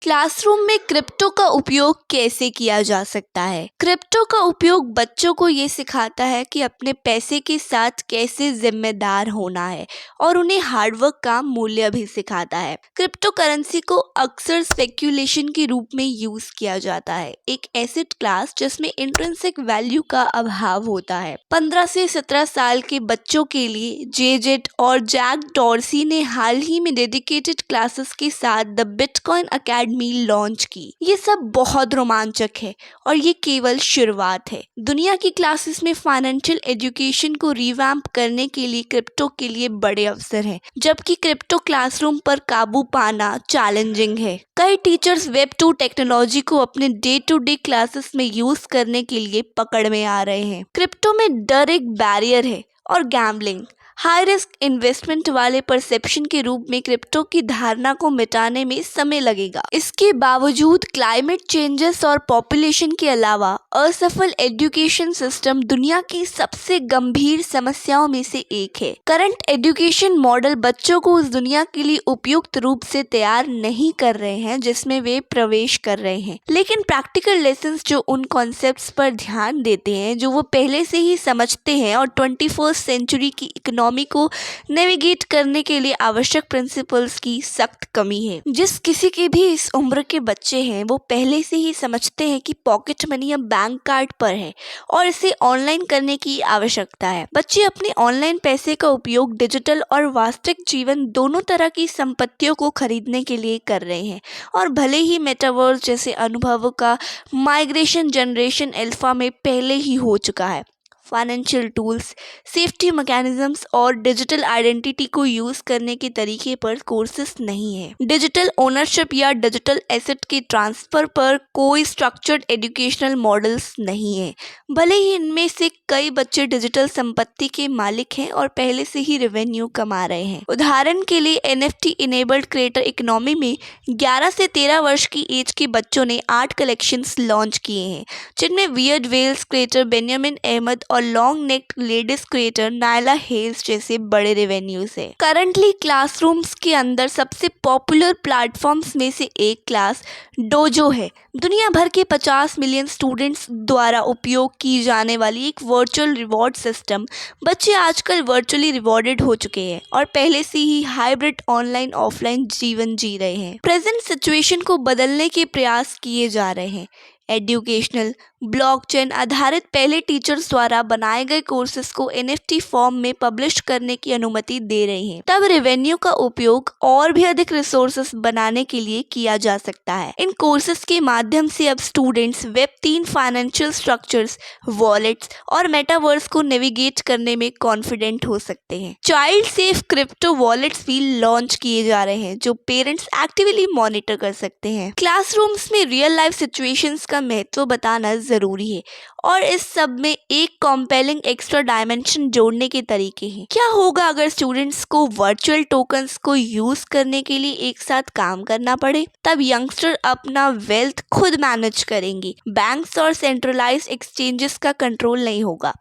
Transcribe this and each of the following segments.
Classroom में crypto का उपयोग कैसे किया जा सकता है। क्रिप्टो का उपयोग बच्चों को ये सिखाता है कि अपने पैसे के साथ कैसे जिम्मेदार होना है और उन्हें हार्डवर्क का मूल्य भी सिखाता है। क्रिप्टो करेंसी को अक्सर स्पेक्यूलेशन के रूप में यूज किया जाता है, एक एसेट क्लास जिसमें इंट्रिंसिक वैल्यू का अभाव होता है। 15 से 17 साल के बच्चों के लिए जेजेट और जैक डॉर्सी ने हाल ही में डेडिकेटेड क्लासेस के साथ द बिटकॉइन अकेडमी लॉन्च की। ये सब बहुत रोमांचक है और ये केवल शुरुआत है। दुनिया की क्लासेस में फाइनेंशियल एजुकेशन को रिवैम्प करने के लिए क्रिप्टो के लिए बड़े अवसर हैं, जबकि क्रिप्टो क्लासरूम पर काबू पाना चैलेंजिंग है। कई टीचर्स वेब 2 टेक्नोलॉजी को अपने डे टू डे क्लासेस में यूज करने के लिए पकड़ में आ रहे हैं। क्रिप्टो में डर एक बैरियर है और गैम्बलिंग हाई रिस्क इन्वेस्टमेंट वाले परसेप्शन के रूप में क्रिप्टो की धारणा को मिटाने में समय लगेगा। इसके बावजूद क्लाइमेट चेंजेस और पॉपुलेशन के अलावा असफल एजुकेशन सिस्टम दुनिया की सबसे गंभीर समस्याओं में से एक है। करंट एजुकेशन मॉडल बच्चों को उस दुनिया के लिए उपयुक्त रूप से तैयार नहीं कर रहे हैं जिसमें वे प्रवेश कर रहे हैं, लेकिन प्रैक्टिकल लेसन्स जो उन कॉन्सेप्ट्स पर ध्यान देते हैं जो वो पहले से ही समझते हैं और 21st सेंचुरी की इकोनॉमी को नेविगेट करने के लिए आवश्यक प्रिंसिपल्स की सख्त कमी है। जिस किसी के भी इस उम्र के बच्चे हैं वो पहले से ही समझते हैं कि पॉकेट मनी अब बैंक कार्ड पर है और इसे ऑनलाइन करने की आवश्यकता है। बच्चे अपने ऑनलाइन पैसे का उपयोग डिजिटल और वास्तविक जीवन दोनों तरह की संपत्तियों को खरीदने के लिए कर रहे हैं और भले ही मेटावर्स जैसे अनुभवों का माइग्रेशन जनरेशन अल्फा में पहले ही हो चुका है। फाइनेंशियल टूल्स, सेफ्टी मैकेनिज्म्स और डिजिटल आइडेंटिटी को यूज करने के तरीके पर कोर्सेस नहीं है। डिजिटल ओनरशिप या डिजिटल एसेट के ट्रांसफर पर कोई स्ट्रक्चर्ड एजुकेशनल मॉडल्स नहीं है। भले ही इनमें से कई बच्चे डिजिटल संपत्ति के मालिक हैं और पहले से ही रेवेन्यू कमा रहे हैं। उदाहरण के लिए NFT इनेबल्ड क्रिएटर इकोनॉमी में 11 से 13 वर्ष की एज के बच्चों ने आर्ट कलेक्शंस लॉन्च किए हैं, जिनमें Weird Whales creator Benjamin Ahmed और Long Neck Ladies creator Nyla Hayes जैसे बड़े रेवेन्यूज है। करंटली क्लासरूम्स के अंदर सबसे पॉपुलर प्लेटफॉर्म्स में से एक क्लास डोजो है। दुनिया भर के 50 मिलियन स्टूडेंट्स द्वारा उपयोग की जाने वाली एक वर्चुअल रिवॉर्ड सिस्टम। बच्चे आजकल वर्चुअली रिवॉर्डेड हो चुके हैं और पहले से ही हाइब्रिड ऑनलाइन ऑफलाइन जीवन जी रहे हैं। प्रेजेंट सिचुएशन को बदलने के प्रयास किए जा रहे हैं। एजुकेशनल ब्लॉकचेन आधारित पहले टीचर्स द्वारा बनाए गए कोर्सेज को NFT फॉर्म में पब्लिश करने की अनुमति दे रही हैं। तब रेवेन्यू का उपयोग और भी अधिक रिसोर्सेस बनाने के लिए किया जा सकता है। इन कोर्सेज के माध्यम से अब students web 3 financial structures, wallets और मेटावर्स को नेविगेट करने में कॉन्फिडेंट हो सकते हैं। चाइल्ड सेफ क्रिप्टो वॉलेट्स भी लॉन्च किए जा रहे हैं जो पेरेंट्स एक्टिवली मॉनिटर कर सकते हैं। क्लासरूम्स में रियल लाइफ सिचुएशंस का महत्व बताना जरूरी है और इस सब में एक कॉम्पेलिंग एक्स्ट्रा डायमेंशन जोड़ने के तरीके हैं। क्या होगा अगर स्टूडेंट्स को वर्चुअल टोकन्स को यूज करने के लिए एक साथ काम करना पड़े? तब यंगस्टर अपना वेल्थ खुद मैनेज करेंगे। बैंक्स और सेंट्रलाइज्ड एक्सचेंजेस का कंट्रोल नहीं होगा।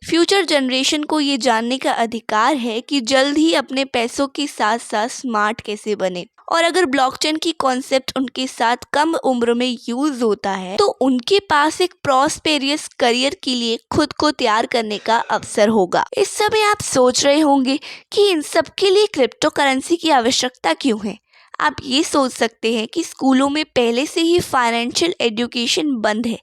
फ्यूचर जनरेशन को ये जानने का अधिकार है कि जल्द ही अपने पैसों के साथ साथ स्मार्ट कैसे बने। और अगर ब्लॉकचेन की कॉन्सेप्ट उनके साथ कम उम्र में यूज होता है तो उनके पास एक प्रॉस्पेरियस करियर के लिए खुद को तैयार करने का अवसर होगा। इस समय आप सोच रहे होंगे कि इन सब के लिए क्रिप्टो करेंसी की आवश्यकता क्यों है। आप ये सोच सकते हैं कि स्कूलों में पहले से ही फाइनेंशियल एजुकेशन बंद है,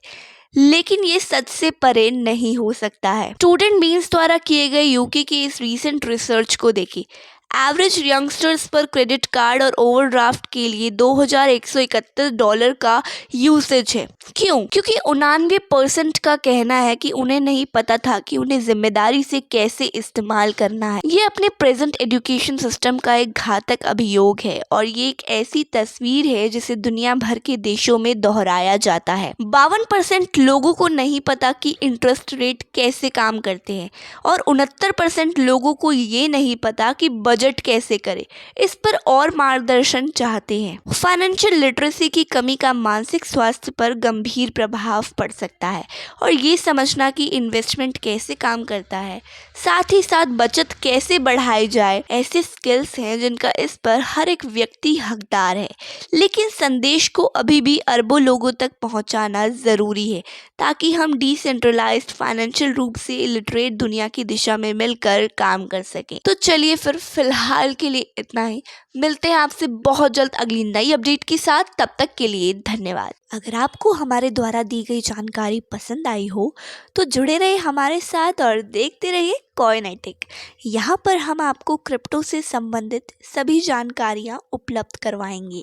लेकिन ये सच से परे नहीं हो सकता है। स्टूडेंट बीन्स द्वारा किए गए यूके के इस रीसेंट रिसर्च को देखिए। एवरेज यंगस्टर्स पर क्रेडिट कार्ड और ओवरड्राफ्ट के लिए $2131 का यूसेज है। क्यों? क्योंकि 99% का कहना है कि उन्हें नहीं पता था कि उन्हें जिम्मेदारी से कैसे इस्तेमाल करना है। ये अपने प्रेजेंट एजुकेशन सिस्टम का एक घातक अभियोग है और ये एक ऐसी तस्वीर है जिसे दुनिया भर के देशों में दोहराया जाता है। 52% लोगों को नहीं पता कि इंटरेस्ट रेट कैसे काम करते हैं और 69% लोगों को ये नहीं पता कि बजट बजट कैसे करें, इस पर और मार्गदर्शन चाहते हैं। फाइनेंशियल लिटरेसी की कमी का मानसिक स्वास्थ्य पर गंभीर प्रभाव पड़ सकता है और ये समझना कि इन्वेस्टमेंट कैसे काम करता है, साथ ही साथ बचत कैसे बढ़ाई जाए, ऐसे स्किल्स हैं जिनका इस पर हर एक व्यक्ति हकदार है। लेकिन संदेश को अभी भी अरबों लोगों तक पहुंचाना ज़रूरी है ताकि हम डिसेंट्रलाइज्ड फाइनेंशियल रूप से इलिटरेट दुनिया की दिशा में मिलकर काम कर सकें। तो चलिए फिर फिलहाल के लिए इतना ही। मिलते हैं आपसे बहुत जल्द अगली नई अपडेट के साथ। तब तक के लिए धन्यवाद। अगर आपको हमारे द्वारा दी गई जानकारी पसंद आई हो तो जुड़े रहिए हमारे साथ और देखते रहिए कॉइनेटिक। यहाँ पर हम आपको क्रिप्टो से संबंधित सभी जानकारियाँ उपलब्ध करवाएंगे।